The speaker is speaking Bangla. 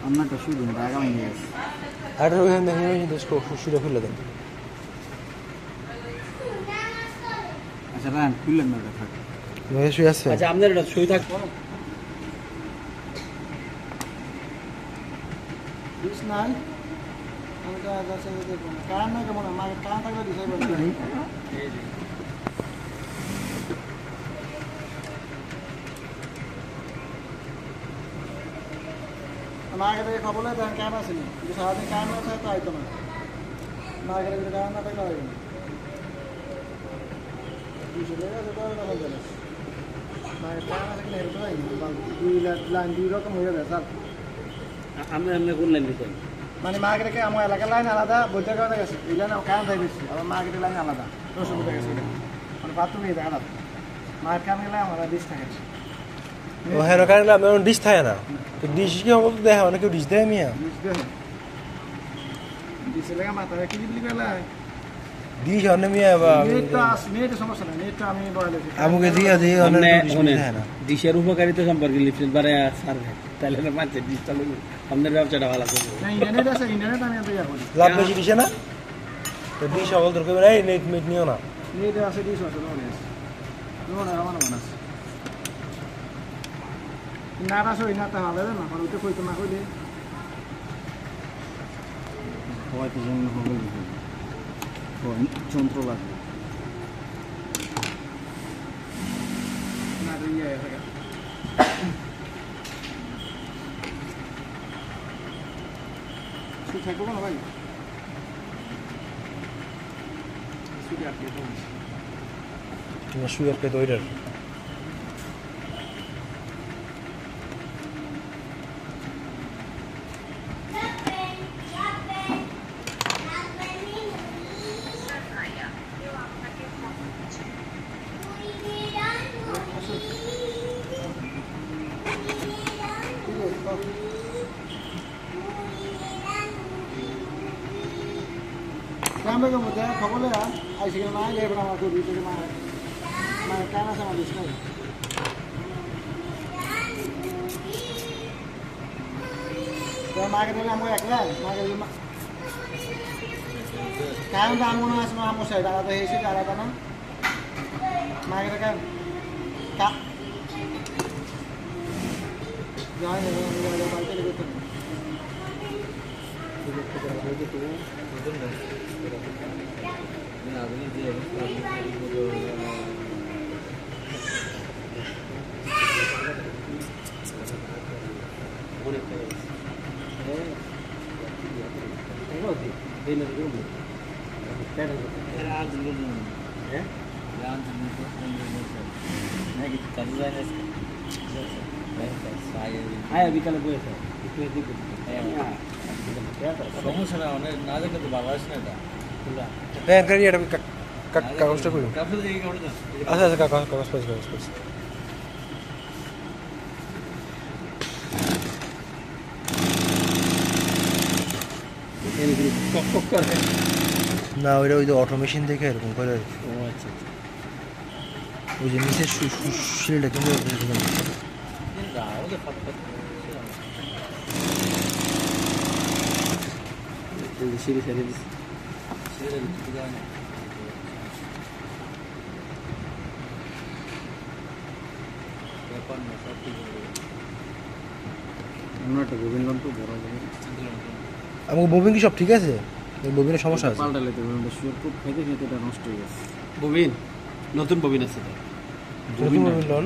অন্যটা শুধু ঢাকা ভেঙে গেছে আর ওখানে দেখেন সুরা খুলে দেন আচ্ছা রান খুললেন না ওটা থাকে শুয়ে আছে আচ্ছা আপনার এটা শুয়ে থাকবো দিস নাই আমি তো আজ আছে দেখব না কারণ না কেমন আমার কারণ থাকলে দিশাই বলতে আমাকে দেখে খবর নেই তখন কারণ আসেনি কিন্তু সারাদিন কারণ না থাকে তো আইতো না মাকে দেখে কারণ না থাকলে হবে না দুশো টাকা আছে তাহলে তখন জানে মাকে কারণ আছে কিনা হেরতে হয় দুই লাইন দুই রকম হয়ে যাবে স্যার আপনি কোন লাইন দিতেন মানে মার্কেটে আমার এলাকার লাইন আলাদা বৈদ্যুতিক কারণে গেছে এই লাইন কারণ থাকে বেশি আবার মার্কেটের লাইন আলাদা রসুন উঠে গেছে মানে বাথরুমে আলাদা মার্কেট কারণে গেলে আমার ডিশ থাকে ও হ্যাঁ কারণ আমার ডিশ থাকে না তো ডিশ কি হবে দেখা মানে কেউ ডিশ দেয় মিয়া ডিশের লেগে মাথা কি দিবলি গেলে ডিশ অন্য মিয়া বা নেটটা সমস্যা নাই নেটটা আমি বলে আমাকে দিয়া দিয়ে অন্য ডিশ দেয় না ডিশের উপকারিতা সম্পর্কে লিফলেট বারে স্যার তাহলে না মানছে ডিশটা লই আপনার ব্যবসাটা ভালো করবে না ইন্টারনেট আছে ইন্টারনেট আমি ইয়া করি লাভ বেশি ডিশে না তো ডিশ সকল দরকার নাই নেট মিট নিও না নেট আছে ডিশ আছে নোনে আমার মনে আছে নাটা সই নাটা ভালো না মানে ওটা কইতো না কইলে হয়তো জন্য হবে যন্ত্র লাগবে না দিয়ে থাকে ঠিক থাকবো না ভাই সুইট আপনি তো তুমি শুয়ে pay দইরার Kami kemudian kamu lihat, asyik nama aja berapa tuh di mana, karena sama di sini. Kalau makan ini kamu eklar, makan lima. Kalau kamu nasi kamu saya dah ada hesi dah ada mana, makan kan, kak. Jangan ada baca lagi tu. আয় বিকালে বসে সমস্যা না অনেক না দেখে তো ভালো আসে না এটা হ্যাঁ করি এটা কাগজটা করি কাপড় দিয়ে কাপড় দাও আচ্ছা আচ্ছা কাগজ পাইছি না ওইটা ওই যে অটোমেশন দেখে এরকম করে ও আচ্ছা ওই যে নিচের শিলটা কিন্তু সিঁড়ি ছেড়ে দিচ্ছি একটা গোবিন্দ তো বড় আমাকে ববিন কি সব ঠিক আছে ববিনের সমস্যা আছে পাল্টালে তো শুয়ার খুব খাইতে খাইতে এটা নষ্ট হয়ে গেছে ববিন নতুন ববিন আছে নতুন ববিন লন